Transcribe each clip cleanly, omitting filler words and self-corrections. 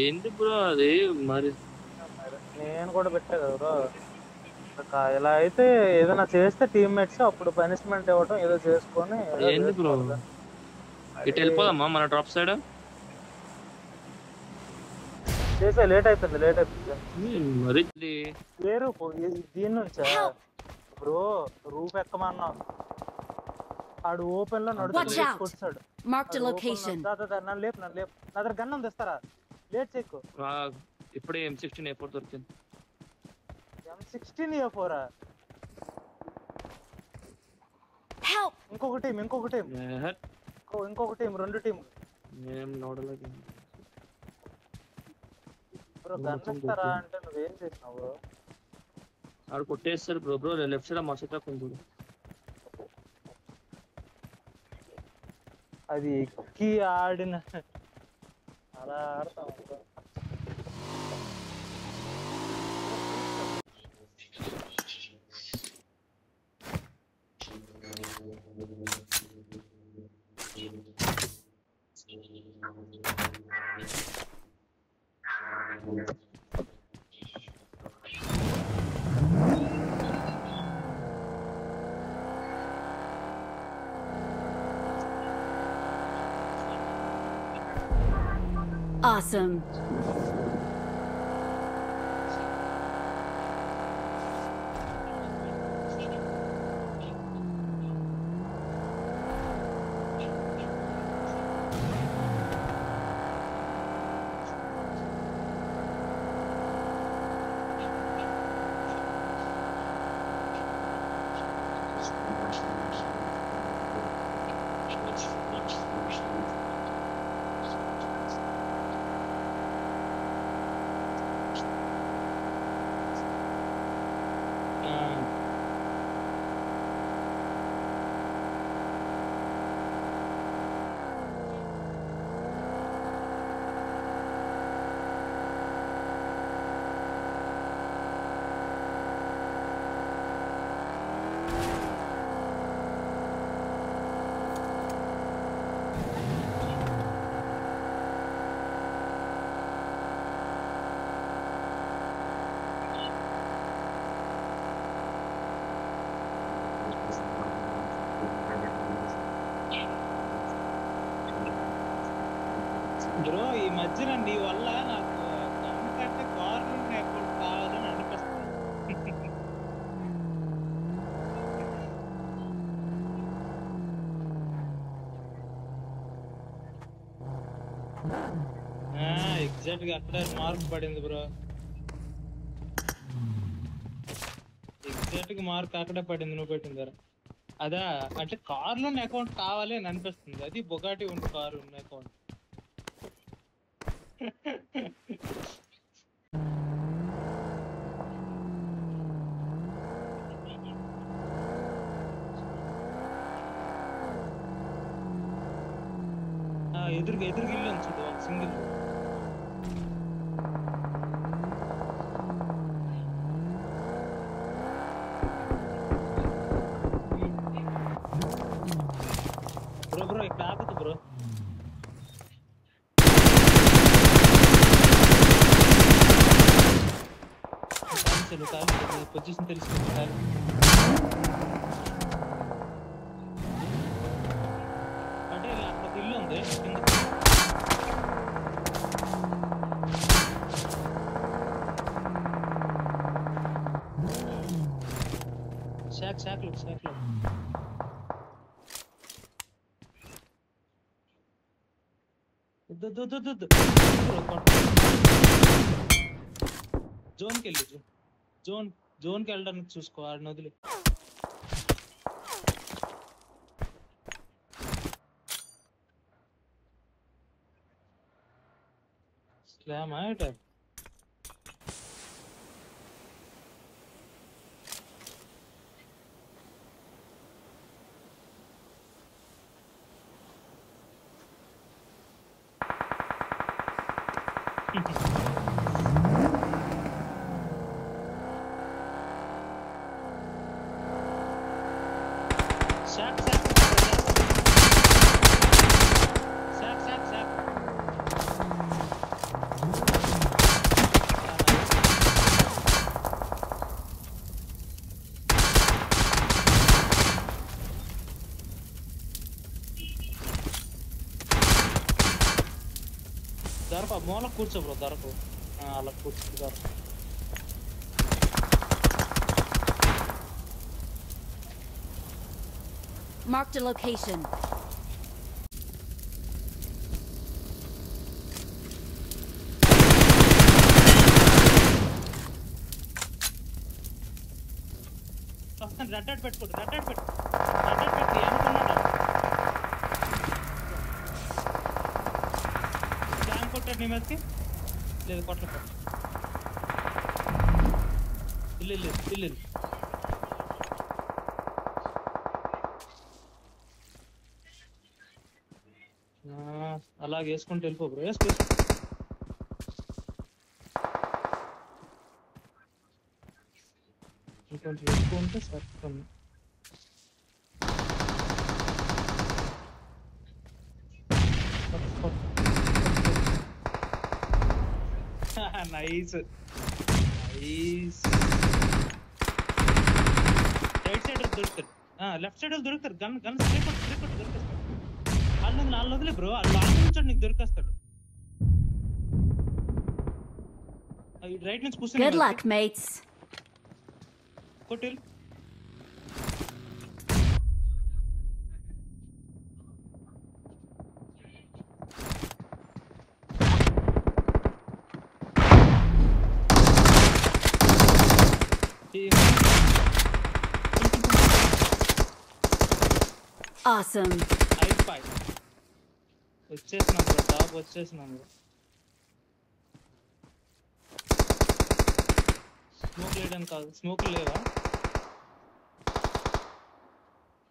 ఏంటి బ్రో అది మరి? మరి నేను కూడా పెట్టా కదా బ్రో. ఇలా అయితే ఏదైనా చేస్తే టీమ్మేట్స్ అప్పుడు పనిష్మెంట్ ఇవ్వడం ఏదో చేసుకొని ఏదో ఏంది బ్రో? చేసుకోవాలి. ఇటు మరి వెళ్ళిపోదామా మన డ్రాప్ సైడ్? చేసే లేట్ అయిపోయింది. మరి వేరు దీని నుంచా Help! బ్రో? రూప్ ఎక్కమన్నావు, ఆడు ఓపెన్ లో Watch నడుచుకుంటూ out! కొట్టాడు. Marked a location. నన్ను లేపు నా దగ్గర గన్నం తెస్తారా? లేట్ చెక్కు. ఇప్పుడే M16 A4 దొరికింది. M16 A4 Help! ఇంకొక టీం రెండు టీం. ఏం నోడలేదు బ్రో గన్ ఇస్తారా అంటే నువ్వేం చేసినావు? ఆడు కొట్టేస్తారు బ్రో. బ్రో లెఫ్ట్ సైడ్ మసట కొంచెం అది ఎక్కి ఆడిన అలా ఆడతాం బ్రో. Awesome. బ్రో ఈ మధ్యన నీ వల్ల నాకు కంటే కార్నర్ ఎప్పుడు కావాలని అనిపిస్తుంది. ఎగ్జాక్ట్ గా అక్కడే మార్క్ పడింది బ్రో. ఎగ్జాక్ట్ గా మార్క్ అక్కడే పడింది నువ్వు పెట్టింది కదా. అదా అంటే కార్లో అకౌంట్ కావాలి అని అనిపిస్తుంది. అది బొగాటి ఉంది కారు ఉన్న అకౌంట్. ఎదురుగా ఇల్లు ఉంది చూడు, సింగిల్. బ్రో బ్రో ఇక్కడ ఆపదు బ్రో. పొజిషన్ తెలుసుకుంటారు. అంటే అక్కడ ఇల్లు ఉంది షాక్లో జోన్కి వెళ్ళి జోన్కి వెళ్ళడానికి చూసుకో. ఆడిని వదిలి స్లామ్ ఆట. దొరక మూల కూర్చో బ్రో దొరకు అలా కూర్చో దొరక Marked a location. రెడ్ పెట్టుకోండి రెడ్ పెట్టి అనుకున్నాడు స్కామ్ కొట్టాడు నీ మీదకి లేదు కొట్టలేదు ఇల్లు అలాగే వేసుకుంటూ వెళ్ళిపో బ్రో వేసుకో ఇంకొంచెం ఎక్కువ ఉంటే సరిపోతుంది నైస్ రైట్ సైడ్ దొరుకుతారు లెఫ్ట్ సైడ్ దొరుకుతారు గన్ స్ట్రైక్ దొరికేస్తాడు వాళ్ళు వదిలే బ్రో వాళ్ళు ఆలోచించాడు నీకు దొరికేస్తాడు రైట్ నుంచి కూర్చొని Good luck, mates. కొట్టిల్ Awesome. వచ్చేసినాం బ్రో టాప్ వచ్చేసినాం బ్రో స్మోక్ లేదని కాదు స్మోక్ లేవా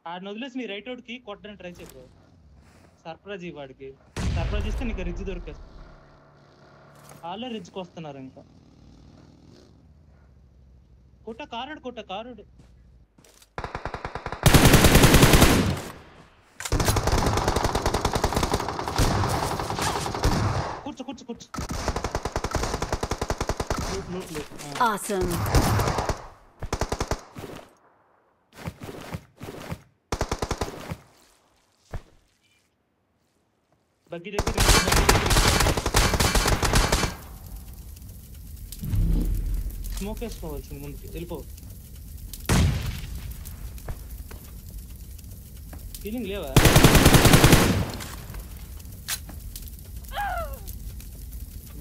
ఆడిని వదిలేసి నీ రైట్ అవుట్కి కొట్టడానికి ట్రై చేయ బ్రో సర్ప్రైజ్ వాడికి సర్ప్రైజ్ ఇస్తే నీకు రిడ్జ్ దొరికేస్తుంది వాళ్ళే రిడ్జ్కి వస్తున్నారు ఇంకా కొట్ట కారుడు కూర్చో Awesome. బగ్గి దగ్గర స్మోక్ వేసుకోవాల్సింది ముందుకి వెళ్ళిపో ఫీలింగ్ లేవా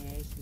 నైస్